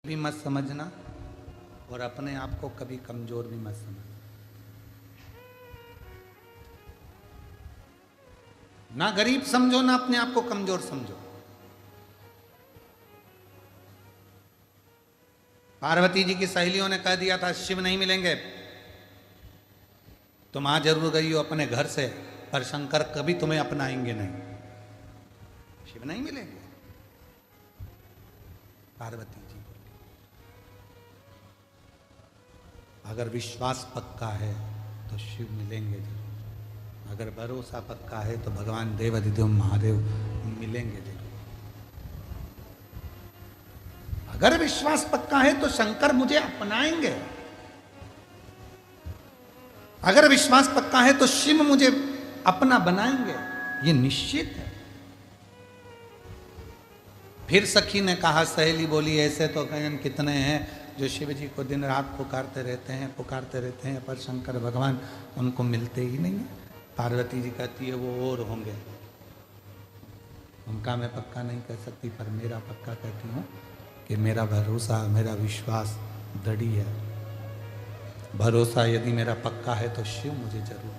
भी मत समझना और अपने आप को कभी कमजोर भी मत समझना। ना गरीब समझो ना अपने आप को कमजोर समझो। पार्वती जी की सहेलियों ने कह दिया था शिव नहीं मिलेंगे। तुम आ जरूर गई हो अपने घर से, पर शंकर कभी तुम्हें अपनाएंगे नहीं, शिव नहीं मिलेंगे। पार्वती जी अगर विश्वास पक्का है तो शिव मिलेंगे जरूर, अगर भरोसा पक्का है तो भगवान देवाधिदेव महादेव मिलेंगे जरूर। अगर विश्वास पक्का है तो शंकर मुझे अपनाएंगे, अगर विश्वास पक्का है तो शिव मुझे अपना बनाएंगे, ये निश्चित है। फिर सखी ने कहा, सहेली बोली ऐसे तो कहीं कितने हैं जो शिव जी को दिन रात पुकारते रहते हैं, पर शंकर भगवान उनको मिलते ही नहीं है। पार्वती जी कहती है वो और होंगे, उनका मैं पक्का नहीं कह सकती, पर मेरा पक्का कहती हूँ कि मेरा भरोसा, मेरा विश्वास दृढ़ है। भरोसा यदि मेरा पक्का है तो शिव मुझे जरूर।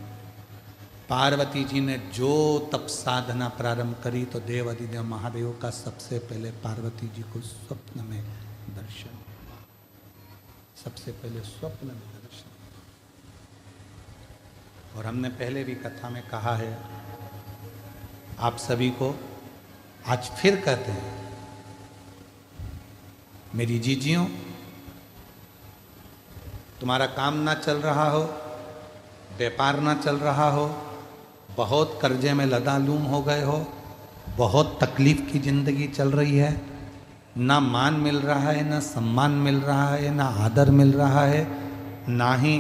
पार्वती जी ने जो तप साधना प्रारंभ करी तो देवाधिदेव महादेव का सबसे पहले पार्वती जी को स्वप्न में दर्शन, सबसे पहले स्वप्न में दर्शन। और हमने पहले भी कथा में कहा है, आप सभी को आज फिर कहते हैं, मेरी जीजियों, तुम्हारा काम ना चल रहा हो, व्यापार ना चल रहा हो, बहुत कर्जे में लदालूम हो गए हो, बहुत तकलीफ की जिंदगी चल रही है, ना मान मिल रहा है, ना सम्मान मिल रहा है, ना आदर मिल रहा है, ना ही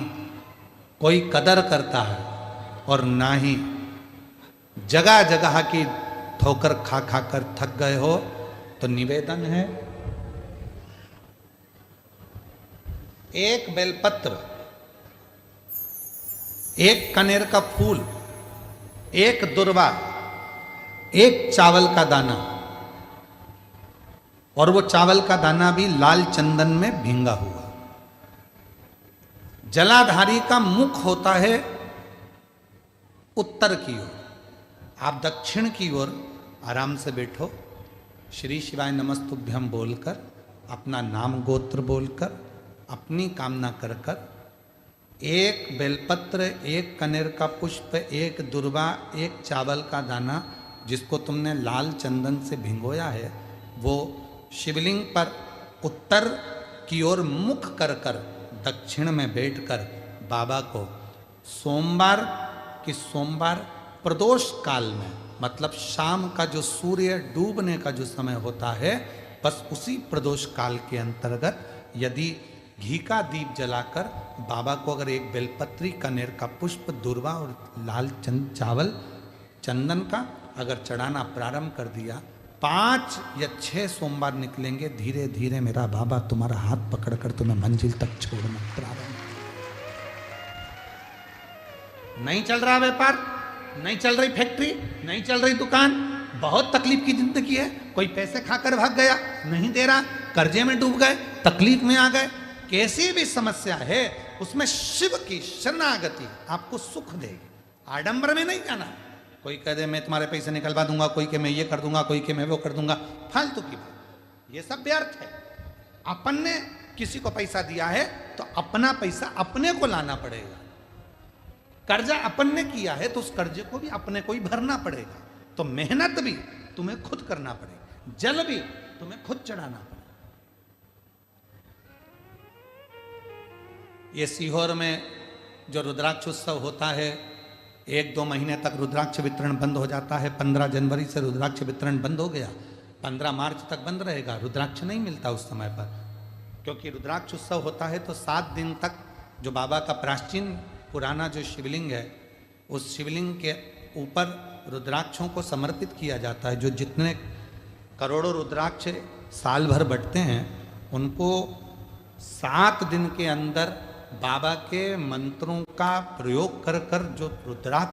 कोई कदर करता है, और ना ही जगह जगह की ठोकर खा खा कर थक गए हो, तो निवेदन है, एक बेलपत्र, एक कनेर का फूल, एक दुर्वा, एक चावल का दाना, और वो चावल का दाना भी लाल चंदन में भींगा हुआ। जलाधारी का मुख होता है उत्तर की ओर, आप दक्षिण की ओर आराम से बैठो, श्री शिवाय नमस्तुभ्यम बोलकर, अपना नाम गोत्र बोलकर, अपनी कामना कर कर, एक बेलपत्र, एक कनेर का पुष्प, एक दुर्वा, एक चावल का दाना जिसको तुमने लाल चंदन से भिगोया है, वो शिवलिंग पर उत्तर की ओर मुख कर कर दक्षिण में बैठकर बाबा को सोमवार प्रदोष काल में, मतलब शाम का जो सूर्य डूबने का जो समय होता है, बस उसी प्रदोष काल के अंतर्गत यदि घी का दीप जलाकर बाबा को अगर एक बेलपत्री, कनेर का पुष्प, दुर्वा और लाल चावल चंदन का अगर चढ़ाना प्रारंभ कर दिया, 5 या 6 सोमवार निकलेंगे, धीरे धीरे मेरा बाबा तुम्हारा हाथ पकड़कर तुम्हें मंजिल तक छोड़ना प्रारंभ। नहीं चल रहा व्यापार, नहीं चल रही फैक्ट्री, नहीं चल रही दुकान, बहुत तकलीफ की जिंदगी है, कोई पैसे खाकर भाग गया, नहीं दे रहा, कर्जे में डूब गए, तकलीफ में आ गए, कैसी भी समस्या है उसमें शिव की शरणागति आपको सुख देगी। आडंबर में नहीं जाना, कोई कह दे मैं तुम्हारे पैसे निकलवा दूंगा, कोई के मैं ये कर दूंगा, कोई के मैं वो कर दूंगा, फालतू की बात, ये सब व्यर्थ है। अपन ने किसी को पैसा दिया है तो अपना पैसा अपने को लाना पड़ेगा। कर्जा अपन ने किया है तो उस कर्जे को भी अपने को ही भरना पड़ेगा। तो मेहनत भी तुम्हें खुद करना पड़ेगा, जल भी तुम्हें खुद चढ़ाना पड़ेगा। ये सीहोर में जो रुद्राक्ष उत्सव होता है, 1-2 महीने तक रुद्राक्ष वितरण बंद हो जाता है। 15 जनवरी से रुद्राक्ष वितरण बंद हो गया, 15 मार्च तक बंद रहेगा। रुद्राक्ष नहीं मिलता उस समय पर, क्योंकि रुद्राक्ष उत्सव होता है तो 7 दिन तक जो बाबा का प्राचीन पुराना जो शिवलिंग है, उस शिवलिंग के ऊपर रुद्राक्षों को समर्पित किया जाता है। जो जितने करोड़ों रुद्राक्ष साल भर बटते हैं, उनको 7 दिन के अंदर बाबा के मंत्रों का प्रयोग कर कर जो रुद्राक्ष